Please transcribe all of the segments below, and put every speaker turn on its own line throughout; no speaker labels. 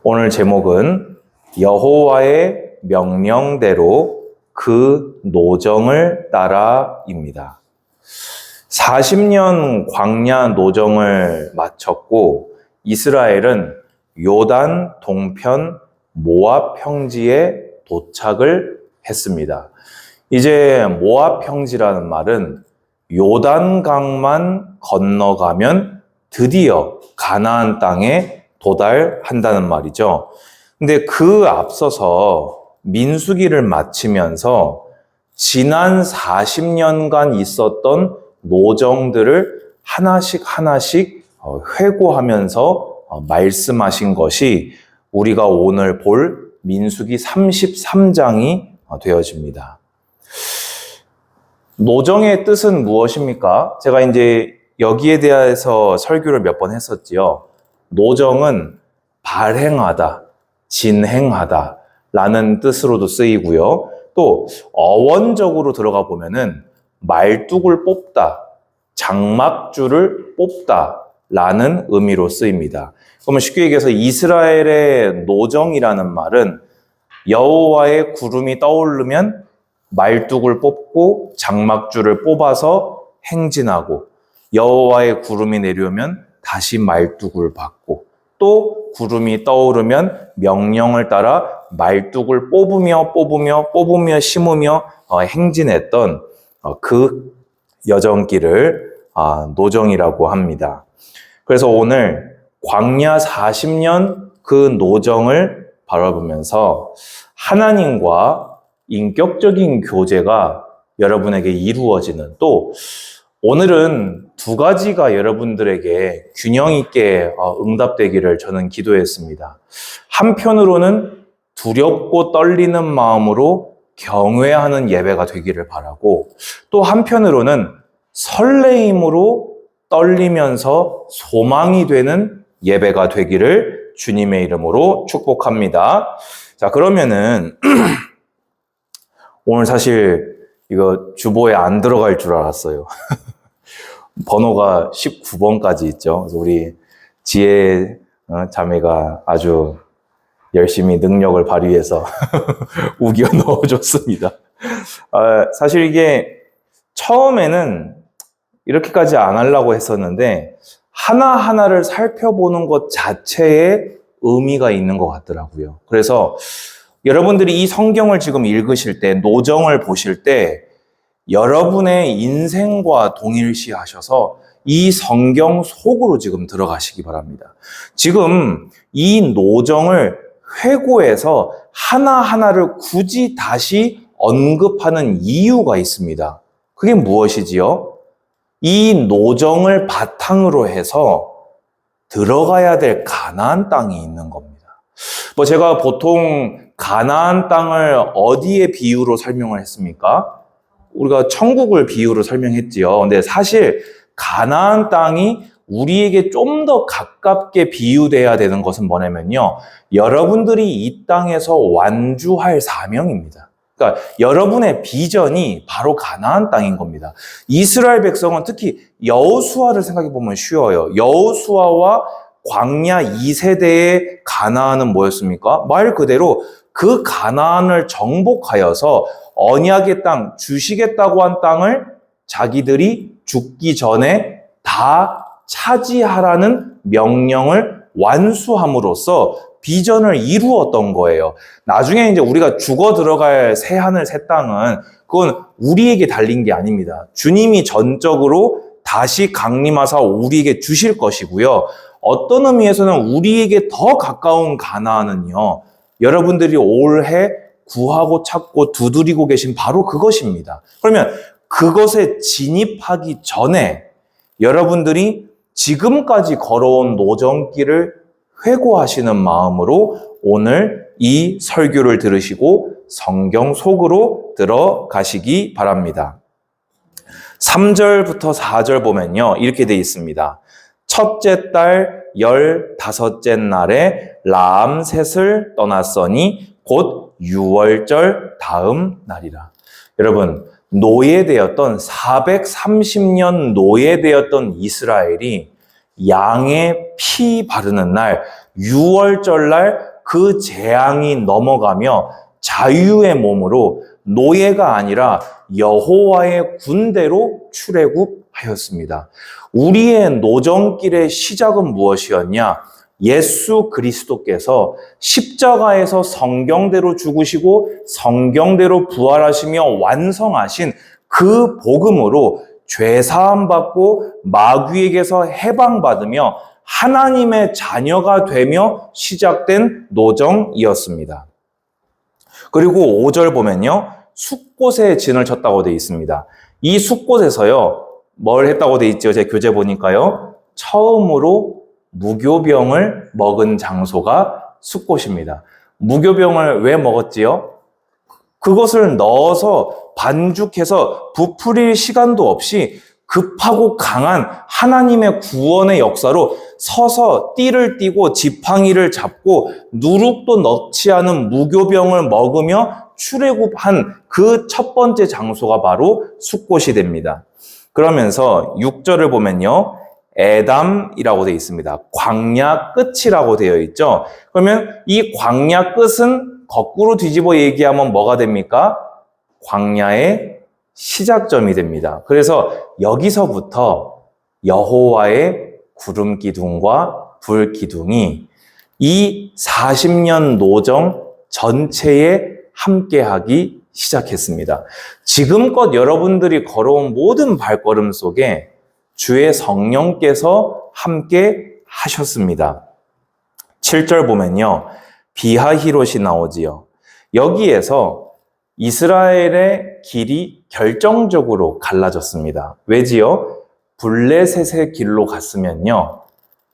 오늘 제목은 여호와의 명령대로 그 노정을 따라입니다. 40년 광야 노정을 마쳤고 이스라엘은 요단 동편 모압 평지에 도착을 했습니다. 이제 모압 평지라는 말은 요단강만 건너가면 드디어 가나안 땅에 도달한다는 말이죠. 근데 그 앞서서 민수기를 마치면서 지난 40년간 있었던 노정들을 하나씩 회고하면서 말씀하신 것이 우리가 오늘 볼 민수기 33장이 되어집니다. 노정의 뜻은 무엇입니까? 제가 이제 여기에 대해서 설교를 몇 번 했었지요. 노정은 발행하다, 진행하다 라는 뜻으로도 쓰이고요. 또 어원적으로 들어가 보면은 말뚝을 뽑다, 장막줄을 뽑다 라는 의미로 쓰입니다. 그러면 쉽게 얘기해서 이스라엘의 노정이라는 말은 여호와의 구름이 떠오르면 말뚝을 뽑고 장막줄을 뽑아서 행진하고 여호와의 구름이 내려오면 다시 말뚝을 받고 또 구름이 떠오르면 명령을 따라 말뚝을 뽑으며 심으며 행진했던 그 여정길을 노정이라고 합니다. 그래서 오늘 광야 40년 그 노정을 바라보면서 하나님과 인격적인 교제가 여러분에게 이루어지는, 또 오늘은 두 가지가 여러분들에게 균형 있게 응답되기를 저는 기도했습니다. 한편으로는 두렵고 떨리는 마음으로 경외하는 예배가 되기를 바라고, 또 한편으로는 설레임으로 떨리면서 소망이 되는 예배가 되기를 주님의 이름으로 축복합니다. 자, 그러면은 오늘 사실 이거 주보에 안 들어갈 줄 알았어요. 번호가 19번까지 있죠. 그래서 우리 지혜 자매가 아주 열심히 능력을 발휘해서 우겨 넣어줬습니다. 사실 이게 처음에는 이렇게까지 안 하려고 했었는데 하나하나를 살펴보는 것 자체에 의미가 있는 것 같더라고요. 그래서 여러분들이 이 성경을 지금 읽으실 때, 노정을 보실 때 여러분의 인생과 동일시하셔서 이 성경 속으로 지금 들어가시기 바랍니다. 지금 이 노정을 회고해서 하나하나를 굳이 다시 언급하는 이유가 있습니다. 그게 무엇이지요? 이 노정을 바탕으로 해서 들어가야 될 가나안 땅이 있는 겁니다. 제가 보통 가나안 땅을 어디에 비유로 설명을 했습니까? 우리가 천국을 비유로 설명했지요. 근데 사실 가나안 땅이 우리에게 좀 더 가깝게 비유돼야 되는 것은 뭐냐면요, 여러분들이 이 땅에서 완주할 사명입니다. 그러니까 여러분의 비전이 바로 가나안 땅인 겁니다. 이스라엘 백성은 특히 여호수아를 생각해 보면 쉬워요. 여호수아와 광야 2세대의 가나안은 뭐였습니까? 말 그대로 그 가나안을 정복하여서 언약의 땅, 주시겠다고 한 땅을 자기들이 죽기 전에 다 차지하라는 명령을 완수함으로써 비전을 이루었던 거예요. 나중에 이제 우리가 죽어 들어갈 새 하늘 새 땅은 그건 우리에게 달린 게 아닙니다. 주님이 전적으로 다시 강림하사 우리에게 주실 것이고요. 어떤 의미에서는 우리에게 더 가까운 가나안은요, 여러분들이 올해 구하고 찾고 두드리고 계신 바로 그것입니다. 그러면 그것에 진입하기 전에 여러분들이 지금까지 걸어온 노정길을 회고하시는 마음으로 오늘 이 설교를 들으시고 성경 속으로 들어가시기 바랍니다. 3절부터 4절 보면요, 이렇게 되어 있습니다. 첫째 달 15째 날에 라암셋을 떠났으니 곧 6월절 다음 날이라. 여러분, 노예되었던 430년 노예되었던 이스라엘이 양의 피 바르는 날 6월절 날 그 재앙이 넘어가며 자유의 몸으로 노예가 아니라 여호와의 군대로 출애굽하였습니다. 우리의 노정길의 시작은 무엇이었냐? 예수 그리스도께서 십자가에서 성경대로 죽으시고 성경대로 부활하시며 완성하신 그 복음으로 죄사함 받고 마귀에게서 해방받으며 하나님의 자녀가 되며 시작된 노정이었습니다. 그리고 5절 보면요, 숫곳에 진을 쳤다고 되어 있습니다. 이 숫곳에서요, 뭘 했다고 되어 있죠? 제 교재 보니까요, 처음으로 무교병을 먹은 장소가 숫곳입니다. 무교병을 왜 먹었지요? 그것을 넣어서 반죽해서 부풀릴 시간도 없이 급하고 강한 하나님의 구원의 역사로 서서 띠를 띠고 지팡이를 잡고 누룩도 넣지 않은 무교병을 먹으며 출애굽한 그 첫 번째 장소가 바로 숫곳이 됩니다. 그러면서 6절을 보면요, 에담이라고 되어 있습니다. 광야 끝이라고 되어 있죠. 그러면 이 광야 끝은 거꾸로 뒤집어 얘기하면 뭐가 됩니까? 광야의 시작점이 됩니다. 그래서 여기서부터 여호와의 구름 기둥과 불 기둥이 이 40년 노정 전체에 함께하기 시작했습니다. 지금껏 여러분들이 걸어온 모든 발걸음 속에 주의 성령께서 함께 하셨습니다. 7절 보면요, 비하히롯이 나오지요. 여기에서 이스라엘의 길이 결정적으로 갈라졌습니다. 왜지요? 블레셋의 길로 갔으면요,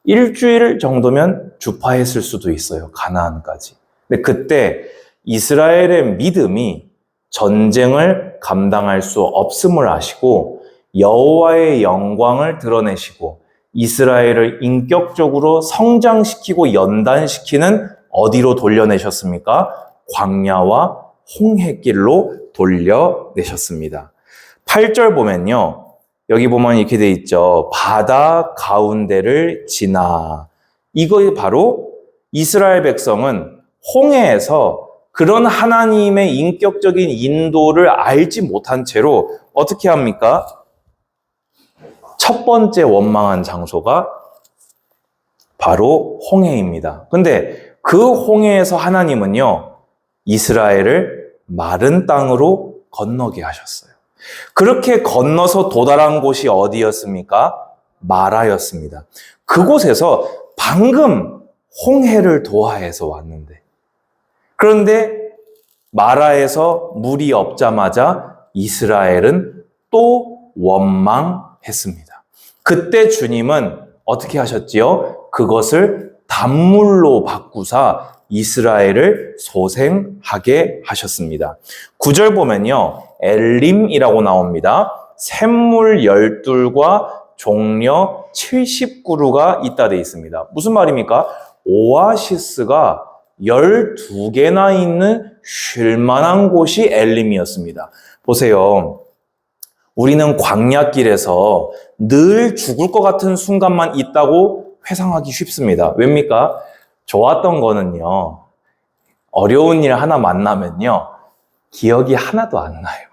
일주일 정도면 주파했을 수도 있어요. 가나안까지. 근데 그때 이스라엘의 믿음이 전쟁을 감당할 수 없음을 아시고 여호와의 영광을 드러내시고 이스라엘을 인격적으로 성장시키고 연단시키는 어디로 돌려내셨습니까? 광야와 홍해길로 돌려내셨습니다. 8절 보면요, 여기 보면 이렇게 돼 있죠. 바다 가운데를 지나. 이거 바로 이스라엘 백성은 홍해에서 그런 하나님의 인격적인 인도를 알지 못한 채로 어떻게 합니까? 첫 번째 원망한 장소가 바로 홍해입니다. 근데 그 홍해에서 하나님은요, 이스라엘을 마른 땅으로 건너게 하셨어요. 그렇게 건너서 도달한 곳이 어디였습니까? 마라였습니다. 그곳에서 방금 홍해를 도하해서 왔는데, 그런데 마라에서 물이 없자마자 이스라엘은 또 원망했습니다. 그때 주님은 어떻게 하셨지요? 그것을 단물로 바꾸사 이스라엘을 소생하게 하셨습니다. 9절 보면요, 엘림이라고 나옵니다. 샘물 12과 종려 70그루가 있다 돼 있습니다. 무슨 말입니까? 오아시스가 12개나 있는 쉴만한 곳이 엘림이었습니다. 보세요. 우리는 광야길에서 늘 죽을 것 같은 순간만 있다고 회상하기 쉽습니다. 왜입니까? 좋았던 거는요, 어려운 일 하나 만나면요, 기억이 하나도 안 나요.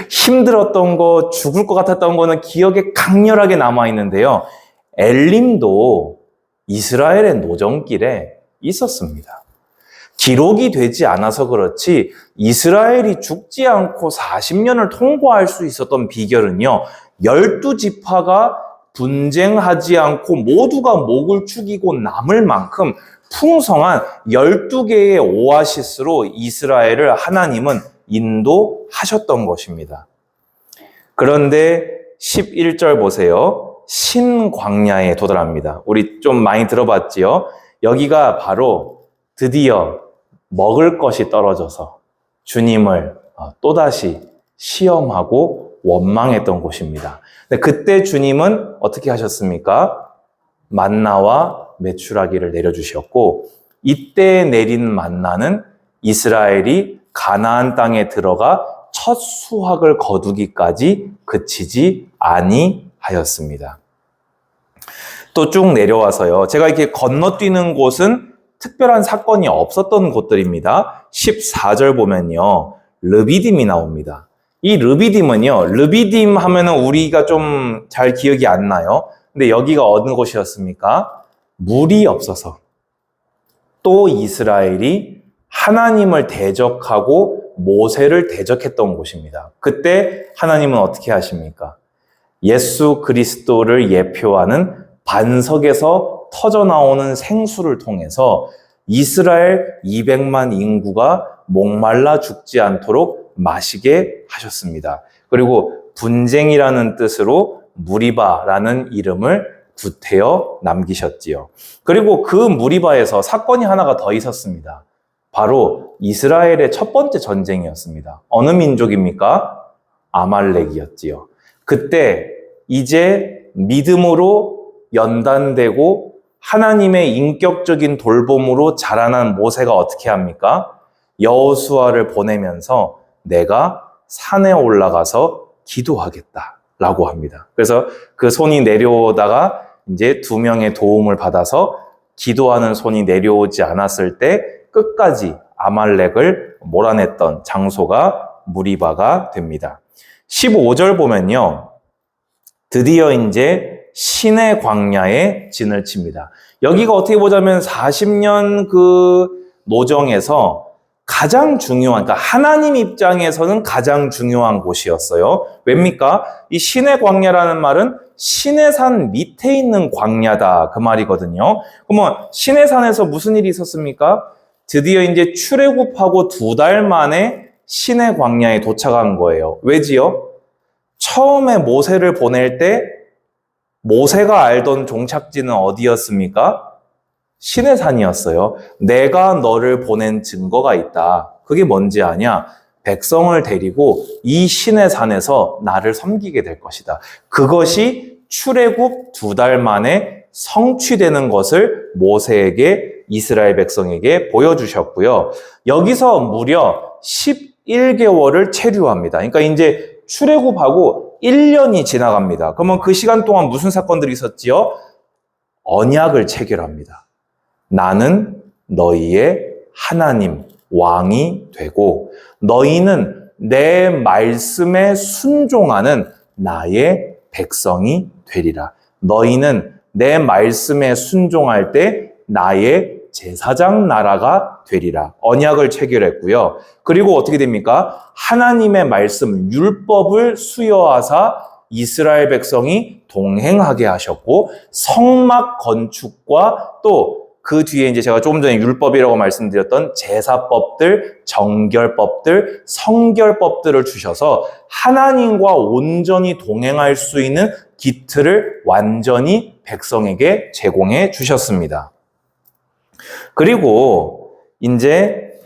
힘들었던 거, 죽을 것 같았던 거는 기억에 강렬하게 남아있는데요, 엘림도 이스라엘의 노정길에 있었습니다. 기록이 되지 않아서 그렇지 이스라엘이 죽지 않고 40년을 통과할 수 있었던 비결은요, 12지파가 분쟁하지 않고 모두가 목을 축이고 남을 만큼 풍성한 12개의 오아시스로 이스라엘을 하나님은 인도하셨던 것입니다. 그런데 11절 보세요. 신광야에 도달합니다. 우리 좀 많이 들어봤지요? 여기가 바로 드디어 먹을 것이 떨어져서 주님을 또다시 시험하고 원망했던 곳입니다. 근데 그때 주님은 어떻게 하셨습니까? 만나와 메추라기를 내려주셨고, 이때 내린 만나는 이스라엘이 가나안 땅에 들어가 첫 수확을 거두기까지 그치지 아니하였습니다. 또 쭉 내려와서요, 제가 이렇게 건너뛰는 곳은 특별한 사건이 없었던 곳들입니다. 14절 보면요. 르비딤이 나옵니다. 이 르비딤은요. 르비딤 하면은 우리가 좀 잘 기억이 안 나요. 근데 여기가 어느 곳이었습니까? 물이 없어서 또 이스라엘이 하나님을 대적하고 모세를 대적했던 곳입니다. 그때 하나님은 어떻게 하십니까? 예수 그리스도를 예표하는 반석에서 터져나오는 생수를 통해서 이스라엘 200만 인구가 목말라 죽지 않도록 마시게 하셨습니다. 그리고 분쟁이라는 뜻으로 무리바라는 이름을 구태여 남기셨지요. 그리고 그 무리바에서 사건이 하나가 더 있었습니다. 바로 이스라엘의 첫 번째 전쟁이었습니다. 어느 민족입니까? 아말렉이었지요. 그때 이제 믿음으로 연단되고 하나님의 인격적인 돌봄으로 자라난 모세가 어떻게 합니까? 여호수아를 보내면서 내가 산에 올라가서 기도하겠다라고 합니다. 그래서 그 손이 내려오다가 이제 2명의 도움을 받아서 기도하는 손이 내려오지 않았을 때 끝까지 아말렉을 몰아냈던 장소가 무리바가 됩니다. 15절 보면요. 드디어 이제 신의 광야에 진을 칩니다. 여기가 어떻게 보자면 40년 그 노정에서 가장 중요한, 그러니까 하나님 입장에서는 가장 중요한 곳이었어요. 왜입니까? 이 신의 광야라는 말은 신의 산 밑에 있는 광야다 그 말이거든요. 그러면 신의 산에서 무슨 일이 있었습니까? 드디어 이제 출애굽하고 2달 만에 신의 광야에 도착한 거예요. 왜지요? 처음에 모세를 보낼 때 모세가 알던 종착지는 어디였습니까? 신의 산이었어요. 내가 너를 보낸 증거가 있다. 그게 뭔지 아냐? 백성을 데리고 이 신의 산에서 나를 섬기게 될 것이다. 그것이 출애굽 2달 만에 성취되는 것을 모세에게 이스라엘 백성에게 보여주셨고요. 여기서 무려 11개월을 체류합니다. 그러니까 이제 출애굽하고 1년이 지나갑니다. 그러면 그 시간 동안 무슨 사건들이 있었지요? 언약을 체결합니다. 나는 너희의 하나님, 왕이 되고 너희는 내 말씀에 순종하는 나의 백성이 되리라. 너희는 내 말씀에 순종할 때 나의 제사장 나라가 되리라. 언약을 체결했고요. 그리고 어떻게 됩니까? 하나님의 말씀, 율법을 수여하사 이스라엘 백성이 동행하게 하셨고 성막 건축과 또 그 뒤에 이제 제가 조금 전에 율법이라고 말씀드렸던 제사법들, 정결법들, 성결법들을 주셔서 하나님과 온전히 동행할 수 있는 기틀을 완전히 백성에게 제공해 주셨습니다. 그리고 이제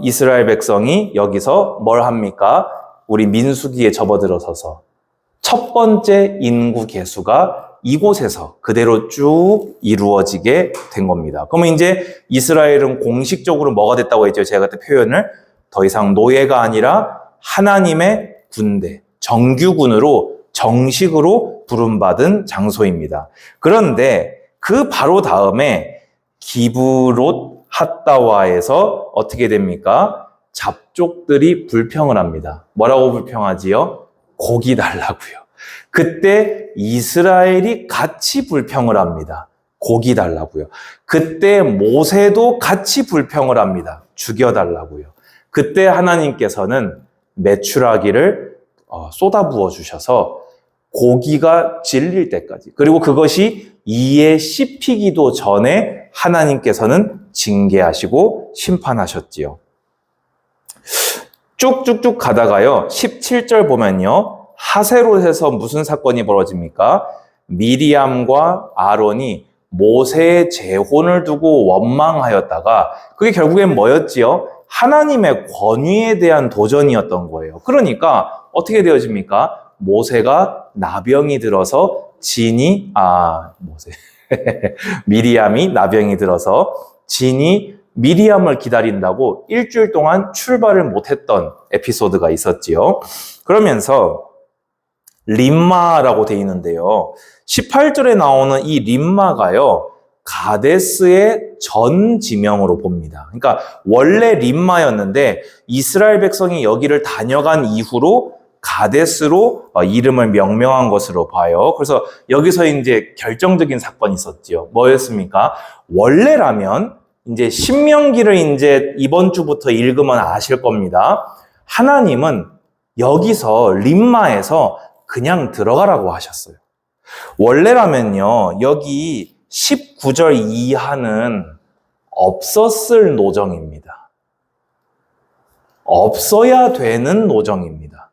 이스라엘 백성이 여기서 뭘 합니까? 우리 민수기에 접어들어서서 첫 번째 인구 계수가 이곳에서 그대로 쭉 이루어지게 된 겁니다. 그러면 이제 이스라엘은 공식적으로 뭐가 됐다고 했죠? 제가 그때 표현을 더 이상 노예가 아니라 하나님의 군대, 정규군으로 정식으로 부름받은 장소입니다. 그런데 그 바로 다음에 기브롯 핫다와에서 어떻게 됩니까? 잡족들이 불평을 합니다. 뭐라고 불평하지요? 고기 달라고요. 그때 이스라엘이 같이 불평을 합니다. 고기 달라고요. 그때 모세도 같이 불평을 합니다. 죽여달라고요. 그때 하나님께서는 메추라기를 쏟아부어 주셔서 고기가 질릴 때까지, 그리고 그것이 이에 씹히기도 전에 하나님께서는 징계하시고 심판하셨지요. 쭉쭉쭉 가다가요, 17절 보면요, 하세롯에서 무슨 사건이 벌어집니까? 미리암과 아론이 모세의 재혼을 두고 원망하였다가 그게 결국엔 뭐였지요? 하나님의 권위에 대한 도전이었던 거예요. 그러니까 어떻게 되어집니까? 모세가 나병이 들어서 미리암이 나병이 들어서 진이 미리암을 기다린다고 일주일 동안 출발을 못했던 에피소드가 있었지요. 그러면서 림마라고 돼 있는데요. 18절에 나오는 이 림마가요, 가데스의 전 지명으로 봅니다. 그러니까 원래 림마였는데 이스라엘 백성이 여기를 다녀간 이후로 가데스로 이름을 명명한 것으로 봐요. 그래서 여기서 이제 결정적인 사건이 있었죠. 뭐였습니까? 원래라면 이제 신명기를 이제 이번 주부터 읽으면 아실 겁니다. 하나님은 여기서 림마에서 그냥 들어가라고 하셨어요. 원래라면요, 여기 19절 이하는 없었을 노정입니다. 없어야 되는 노정입니다.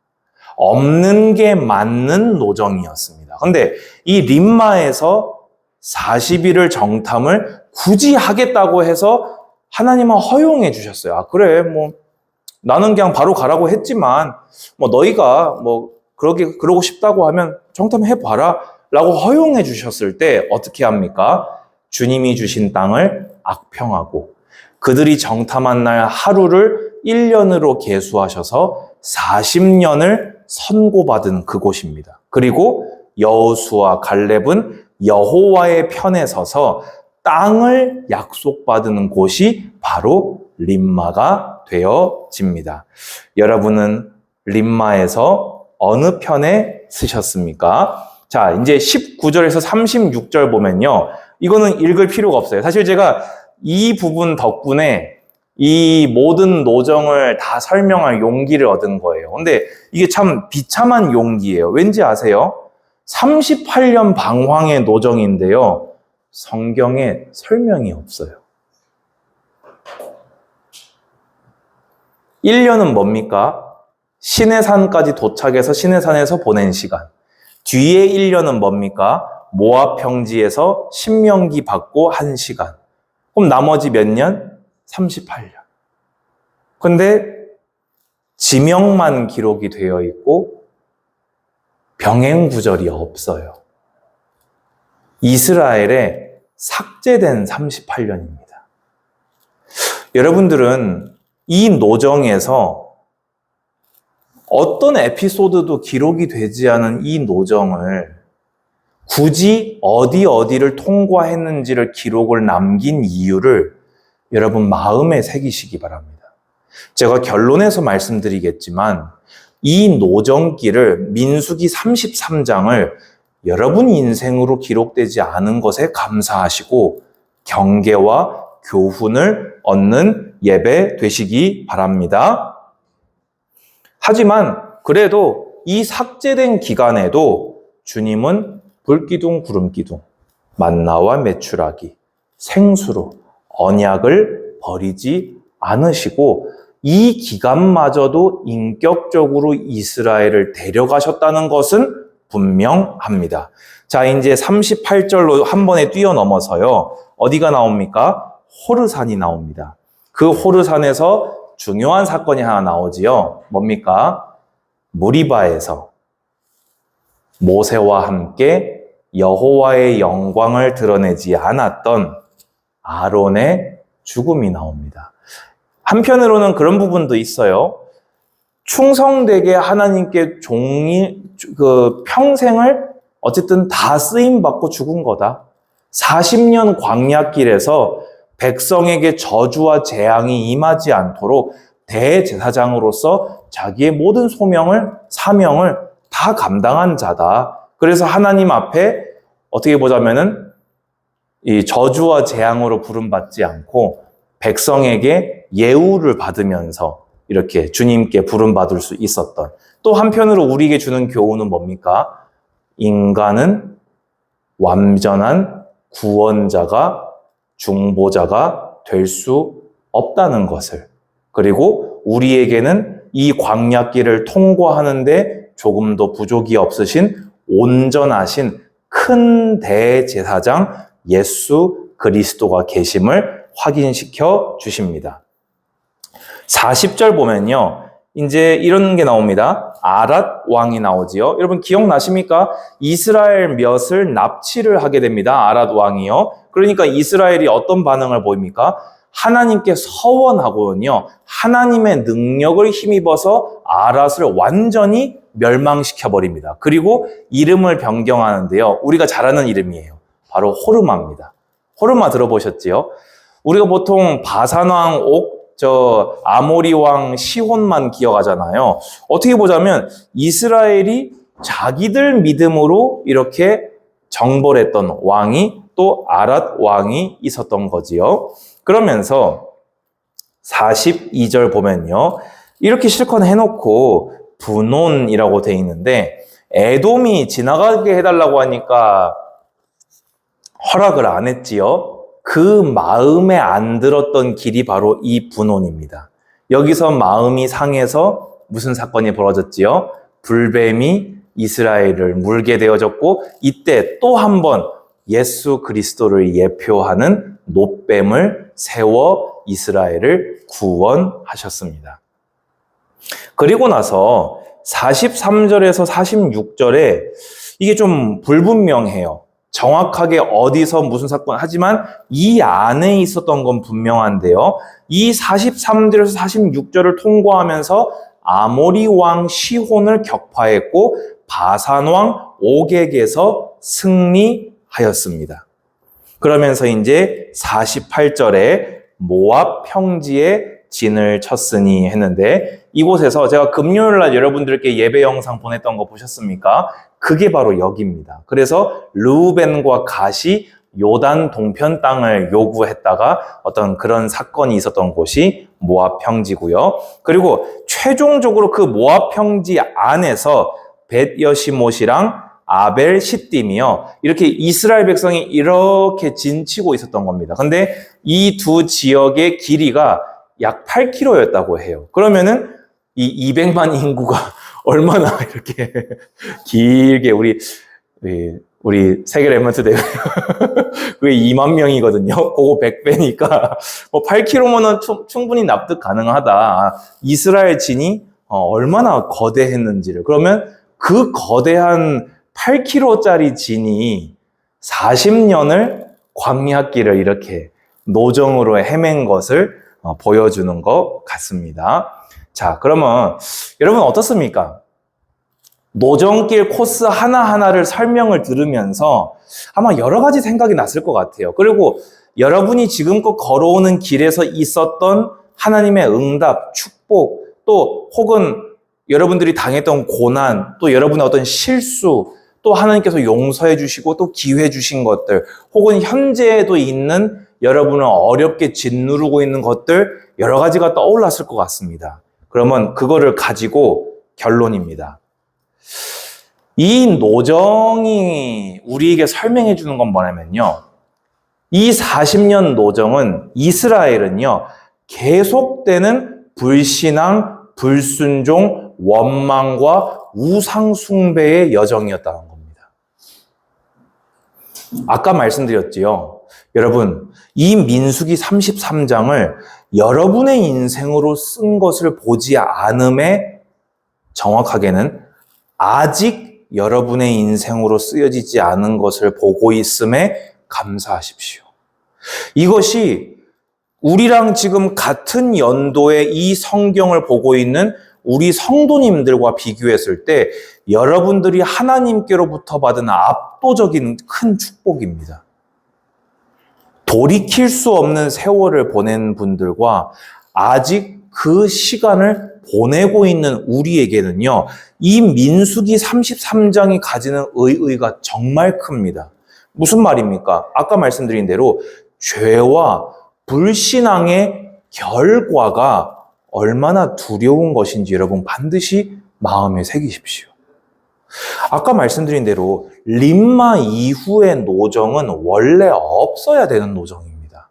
없는 게 맞는 노정이었습니다. 근데 이 림마에서 40일을 정탐을 굳이 하겠다고 해서 하나님은 허용해 주셨어요. 아, 그래, 나는 그냥 바로 가라고 했지만, 너희가 그러고 싶다고 하면 정탐해봐라. 라고 허용해 주셨을 때 어떻게 합니까? 주님이 주신 땅을 악평하고 그들이 정탐한 날 하루를 1년으로 계수하셔서 40년을 선고받은 그곳입니다. 그리고 여호수아 갈렙은 여호와의 편에 서서 땅을 약속받은 곳이 바로 림마가 되어집니다. 여러분은 림마에서 어느 편에 서셨습니까? 자, 이제 19절에서 36절 보면요. 이거는 읽을 필요가 없어요. 사실 제가 이 부분 덕분에 이 모든 노정을 다 설명할 용기를 얻은 거예요. 근데 이게 참 비참한 용기예요. 왠지 아세요? 38년 방황의 노정인데요. 성경에 설명이 없어요. 1년은 뭡니까? 시내산까지 도착해서 시내산에서 보낸 시간. 뒤에 1년은 뭡니까? 모압 평지에서 신명기 받고 1시간. 그럼 나머지 몇 년? 38년. 근데 지명만 기록이 되어 있고 병행 구절이 없어요. 이스라엘에 삭제된 38년입니다. 여러분들은 이 노정에서 어떤 에피소드도 기록이 되지 않은 이 노정을 굳이 어디를 통과했는지를 기록을 남긴 이유를 여러분 마음에 새기시기 바랍니다. 제가 결론에서 말씀드리겠지만 이 노정기를 민수기 33장을 여러분 인생으로 기록되지 않은 것에 감사하시고 경계와 교훈을 얻는 예배 되시기 바랍니다. 하지만 그래도 이 삭제된 기간에도 주님은 불기둥 구름기둥, 만나와 메추라기, 생수로 언약을 버리지 않으시고 이 기간마저도 인격적으로 이스라엘을 데려가셨다는 것은 분명합니다. 자, 이제 38절로 한 번에 뛰어넘어서요. 어디가 나옵니까? 호르산이 나옵니다. 그 호르산에서 중요한 사건이 하나 나오지요. 뭡니까? 무리바에서 모세와 함께 여호와의 영광을 드러내지 않았던 아론의 죽음이 나옵니다. 한편으로는 그런 부분도 있어요. 충성되게 하나님께 평생을 어쨌든 다 쓰임받고 죽은 거다. 40년 광야길에서 백성에게 저주와 재앙이 임하지 않도록 대제사장으로서 자기의 모든 사명을 다 감당한 자다. 그래서 하나님 앞에 어떻게 보자면은 이 저주와 재앙으로 부름받지 않고 백성에게 예우를 받으면서 이렇게 주님께 부름받을 수 있었던, 또 한편으로 우리에게 주는 교훈은 뭡니까? 인간은 완전한 구원자가 중보자가 될 수 없다는 것을, 그리고 우리에게는 이 광야길을 통과하는데 조금도 부족이 없으신 온전하신 큰 대제사장 예수 그리스도가 계심을 확인시켜 주십니다. 40절 보면요. 이제 이런 게 나옵니다. 아랏 왕이 나오지요. 여러분 기억나십니까? 이스라엘 몇을 납치를 하게 됩니다. 아랏 왕이요. 그러니까 이스라엘이 어떤 반응을 보입니까? 하나님께 서원하고는요. 하나님의 능력을 힘입어서 아랏을 완전히 멸망시켜 버립니다. 그리고 이름을 변경하는데요. 우리가 잘 아는 이름이에요. 바로 호르마입니다. 호르마 들어보셨지요? 우리가 보통 바산왕 옥, 아모리 왕 시혼만 기억하잖아요. 어떻게 보자면 이스라엘이 자기들 믿음으로 이렇게 정벌했던 왕이 또 아랏 왕이 있었던 거지요. 그러면서 42절 보면요. 이렇게 실컷 해놓고 분온이라고 돼 있는데 에돔이 지나가게 해달라고 하니까 허락을 안 했지요. 그 마음에 안 들었던 길이 바로 이 분온입니다. 여기서 마음이 상해서 무슨 사건이 벌어졌지요? 불뱀이 이스라엘을 물게 되어졌고 이때 또 한 번 예수 그리스도를 예표하는 놋뱀을 세워 이스라엘을 구원하셨습니다. 그리고 나서 43절에서 46절에 이게 좀 불분명해요. 정확하게 어디서 무슨 사건, 하지만 이 안에 있었던 건 분명한데요. 이 43절에서 46절을 통과하면서 아모리 왕 시혼을 격파했고 바산 왕 옥에게서 승리하였습니다. 그러면서 이제 48절에 모압 평지에 진을 쳤으니 했는데 이곳에서 제가 금요일 날 여러분들께 예배 영상 보냈던 거 보셨습니까? 그게 바로 여기입니다. 그래서 르우벤과 갓이 요단 동편 땅을 요구했다가 어떤 그런 사건이 있었던 곳이 모압 평지고요. 그리고 최종적으로 그 모압 평지 안에서 벳 여시못이랑 아벨 시딤이요. 이렇게 이스라엘 백성이 이렇게 진치고 있었던 겁니다. 근데 이 두 지역의 길이가 약 8km였다고 해요. 그러면은 이 200만 인구가 얼마나 이렇게 길게 우리 세계 랩런트 대회 그게 2만 명이거든요. 그거 100배니까 뭐 8km면은 충분히 납득 가능하다. 이스라엘 진이 얼마나 거대했는지를. 그러면 그 거대한 8km짜리 진이 40년을 광야길을 이렇게 노정으로 헤맨 것을 보여주는 것 같습니다. 자, 그러면 여러분 어떻습니까? 노정길 코스 하나하나를 설명을 들으면서 아마 여러 가지 생각이 났을 것 같아요. 그리고 여러분이 지금껏 걸어오는 길에서 있었던 하나님의 응답, 축복, 또 혹은 여러분들이 당했던 고난, 또 여러분의 어떤 실수, 또 하나님께서 용서해 주시고 또 기회 주신 것들, 혹은 현재에도 있는 여러분을 어렵게 짓누르고 있는 것들 여러 가지가 떠올랐을 것 같습니다. 그러면 그거를 가지고 결론입니다. 이 노정이 우리에게 설명해 주는 건 뭐냐면요. 이 40년 노정은 이스라엘은요. 계속되는 불신앙, 불순종, 원망과 우상숭배의 여정이었다는 겁니다. 아까 말씀드렸지요. 여러분, 이 민수기 33장을 여러분의 인생으로 쓴 것을 보지 않음에 정확하게는 아직 여러분의 인생으로 쓰여지지 않은 것을 보고 있음에 감사하십시오. 이것이 우리랑 지금 같은 연도에 이 성경을 보고 있는 우리 성도님들과 비교했을 때 여러분들이 하나님께로부터 받은 압도적인 큰 축복입니다. 돌이킬 수 없는 세월을 보낸 분들과 아직 그 시간을 보내고 있는 우리에게는요, 이 민수기 33장이 가지는 의의가 정말 큽니다. 무슨 말입니까? 아까 말씀드린 대로 죄와 불신앙의 결과가 얼마나 두려운 것인지 여러분 반드시 마음에 새기십시오. 아까 말씀드린 대로 림마 이후의 노정은 원래 없어야 되는 노정입니다.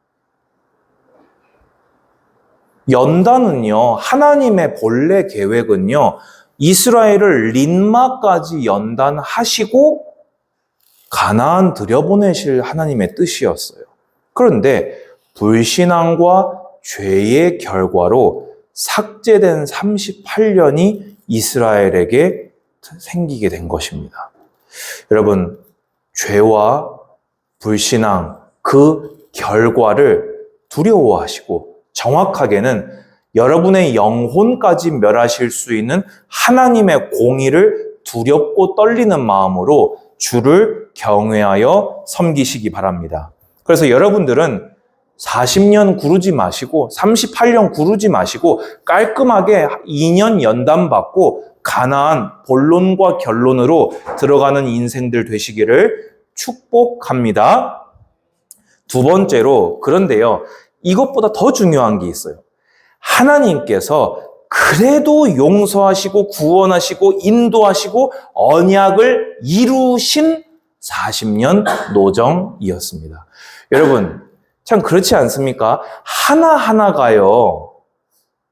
연단은요, 하나님의 본래 계획은요, 이스라엘을 림마까지 연단하시고 가나안 들여보내실 하나님의 뜻이었어요. 그런데 불신앙과 죄의 결과로 삭제된 38년이 이스라엘에게 생기게 된 것입니다. 여러분, 죄와 불신앙, 그 결과를 두려워하시고 정확하게는 여러분의 영혼까지 멸하실 수 있는 하나님의 공의를 두렵고 떨리는 마음으로 주를 경외하여 섬기시기 바랍니다. 그래서 여러분들은 40년 구르지 마시고 38년 구르지 마시고 깔끔하게 2년 연단 받고 가나안 본론과 결론으로 들어가는 인생들 되시기를 축복합니다. 두 번째로, 그런데요, 이것보다 더 중요한 게 있어요. 하나님께서 그래도 용서하시고 구원하시고 인도하시고 언약을 이루신 40년 노정이었습니다. 여러분, 참 그렇지 않습니까? 하나하나가요,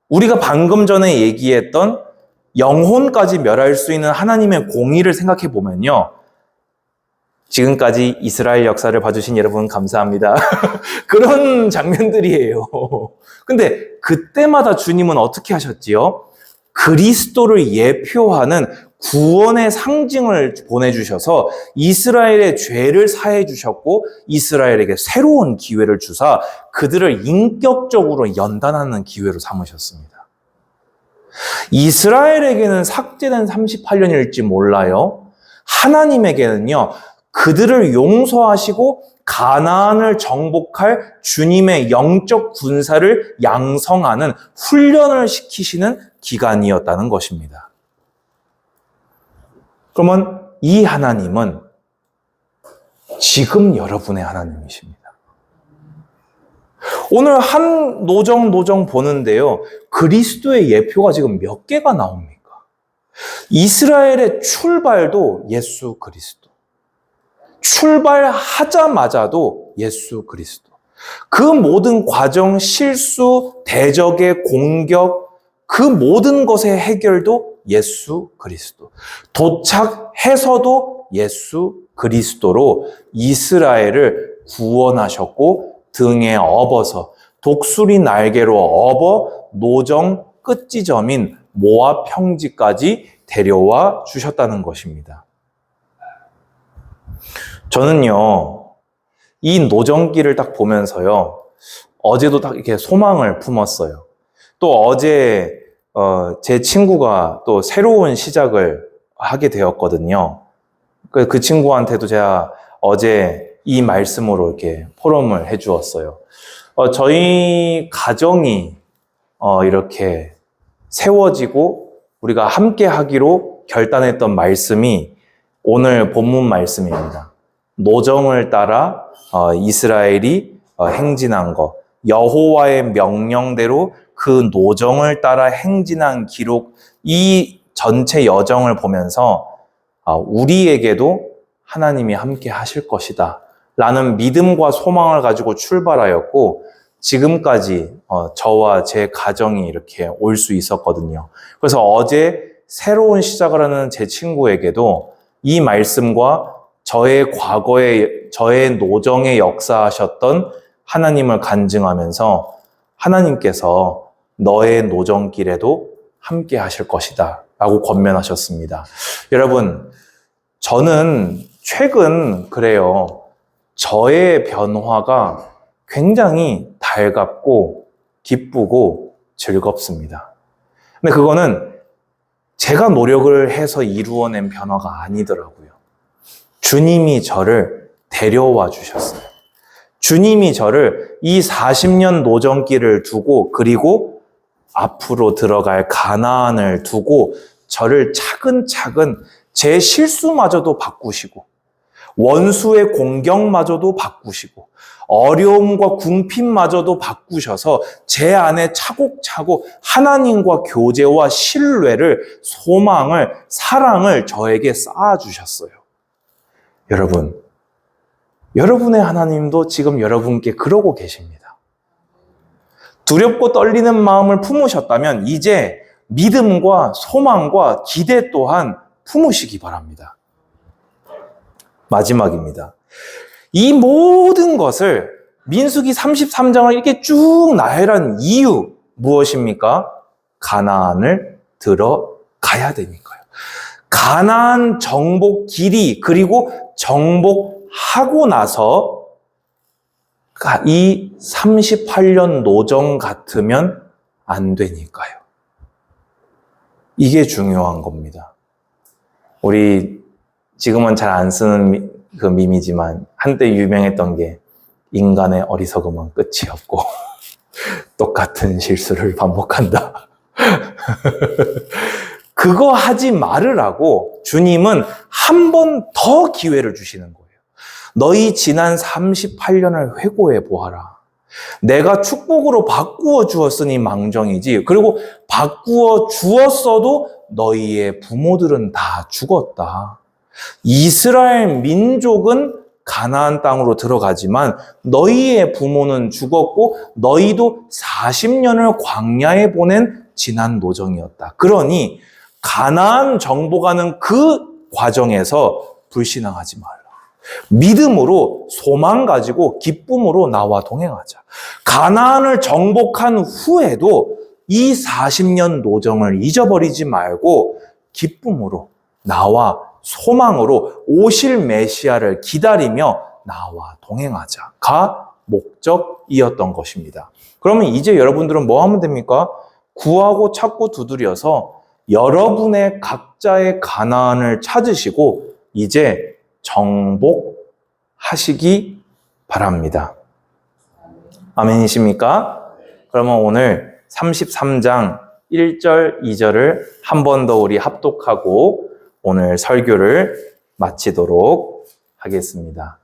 우리가 방금 전에 얘기했던 영혼까지 멸할 수 있는 하나님의 공의를 생각해 보면요, 지금까지 이스라엘 역사를 봐주신 여러분 감사합니다. 그런 장면들이에요. 근데 그때마다 주님은 어떻게 하셨지요? 그리스도를 예표하는 구원의 상징을 보내주셔서 이스라엘의 죄를 사해 주셨고 이스라엘에게 새로운 기회를 주사 그들을 인격적으로 연단하는 기회로 삼으셨습니다. 이스라엘에게는 삭제된 38년일지 몰라요. 하나님에게는요, 그들을 용서하시고 가나안을 정복할 주님의 영적 군사를 양성하는 훈련을 시키시는 기간이었다는 것입니다. 그러면 이 하나님은 지금 여러분의 하나님이십니다. 오늘 한 노정 보는데요, 그리스도의 예표가 지금 몇 개가 나옵니까? 이스라엘의 출발도 예수 그리스도, 출발하자마자도 예수 그리스도, 그 모든 과정, 실수, 대적의 공격, 그 모든 것의 해결도 예수 그리스도, 도착해서도 예수 그리스도로 이스라엘을 구원하셨고 등에 업어서 독수리 날개로 업어 노정 끝지점인 모압 평지까지 데려와 주셨다는 것입니다. 저는요, 이 노정길을 딱 보면서요, 어제도 딱 이렇게 소망을 품었어요. 또 어제 제 친구가 또 새로운 시작을 하게 되었거든요. 그 친구한테도 제가 어제 이 말씀으로 이렇게 포럼을 해주었어요. 저희 가정이 이렇게 세워지고 우리가 함께 하기로 결단했던 말씀이 오늘 본문 말씀입니다. 노정을 따라 이스라엘이 행진한 것, 여호와의 명령대로 그 노정을 따라 행진한 기록, 이 전체 여정을 보면서 우리에게도 하나님이 함께 하실 것이다 라는 믿음과 소망을 가지고 출발하였고, 지금까지 저와 제 가정이 이렇게 올 수 있었거든요. 그래서 어제 새로운 시작을 하는 제 친구에게도 이 말씀과 저의 과거에 저의 노정에 역사하셨던 하나님을 간증하면서 하나님께서 너의 노정길에도 함께 하실 것이다 라고 권면하셨습니다. 여러분, 저는 최근 그래요, 저의 변화가 굉장히 달갑고 기쁘고 즐겁습니다. 근데 그거는 제가 노력을 해서 이루어낸 변화가 아니더라고요. 주님이 저를 데려와 주셨어요. 주님이 저를 이 40년 노정길을 두고, 그리고 앞으로 들어갈 가나안을 두고 저를 차근차근 제 실수마저도 바꾸시고, 원수의 공격마저도 바꾸시고, 어려움과 궁핍마저도 바꾸셔서 제 안에 차곡차곡 하나님과 교제와 신뢰를, 소망을, 사랑을 저에게 쌓아주셨어요. 여러분, 여러분의 하나님도 지금 여러분께 그러고 계십니다. 두렵고 떨리는 마음을 품으셨다면 이제 믿음과 소망과 기대 또한 품으시기 바랍니다. 마지막입니다. 이 모든 것을 민수기 33장을 이렇게 쭉 나열한 이유 무엇입니까? 가나안을 들어가야 되니까요. 가나안 정복 길이, 그리고 정복하고 나서 이 38년 노정 같으면 안 되니까요. 이게 중요한 겁니다. 우리 지금은 잘 안 쓰는 그 밈이지만 한때 유명했던 게, 인간의 어리석음은 끝이 없고 똑같은 실수를 반복한다. 그거 하지 말으라고 주님은 한 번 더 기회를 주시는 거예요. 너희 지난 38년을 회고해 보아라. 내가 축복으로 바꾸어 주었으니 망정이지. 그리고 바꾸어 주었어도 너희의 부모들은 다 죽었다. 이스라엘 민족은 가나안 땅으로 들어가지만 너희의 부모는 죽었고 너희도 40년을 광야에 보낸 지난 노정이었다. 그러니 가나안 정복하는 그 과정에서 불신앙하지 말라. 믿음으로 소망 가지고 기쁨으로 나와 동행하자. 가나안을 정복한 후에도 이 40년 노정을 잊어버리지 말고 기쁨으로 나와 소망으로 오실 메시아를 기다리며 나와 동행하자가 목적이었던 것입니다. 그러면 이제 여러분들은 뭐 하면 됩니까? 구하고 찾고 두드려서 여러분의 각자의 가나안을 찾으시고 이제 정복하시기 바랍니다. 아멘이십니까? 그러면 오늘 33장 1절, 2절을 한 번 더 우리 합독하고 오늘 설교를 마치도록 하겠습니다.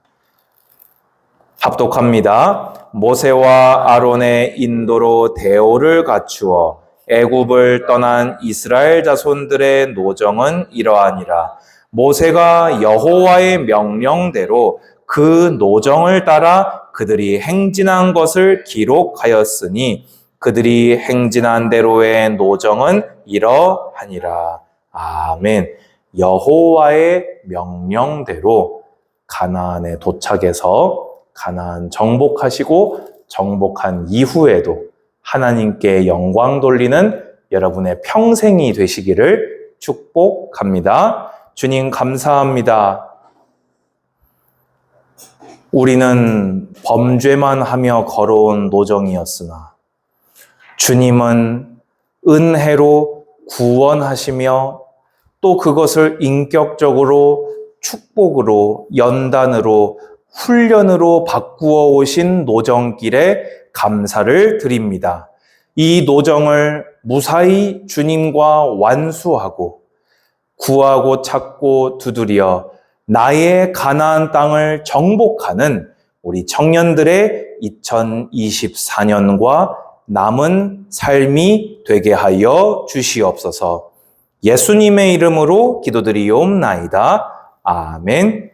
합독합니다. 모세와 아론의 인도로 대오를 갖추어 애굽을 떠난 이스라엘 자손들의 노정은 이러하니라. 모세가 여호와의 명령대로 그 노정을 따라 그들이 행진한 것을 기록하였으니 그들이 행진한 대로의 노정은 이러하니라. 아멘. 여호와의 명령대로 가나안에 도착해서 가나안 정복하시고 정복한 이후에도 하나님께 영광 돌리는 여러분의 평생이 되시기를 축복합니다. 주님 감사합니다. 우리는 범죄만 하며 걸어온 노정이었으나 주님은 은혜로 구원하시며 또 그것을 인격적으로 축복으로 연단으로 훈련으로 바꾸어 오신 노정길에 감사를 드립니다. 이 노정을 무사히 주님과 완수하고 구하고 찾고 두드려 나의 가나안 땅을 정복하는 우리 청년들의 2024년과 남은 삶이 되게 하여 주시옵소서. 예수님의 이름으로 기도드리옵나이다. 아멘.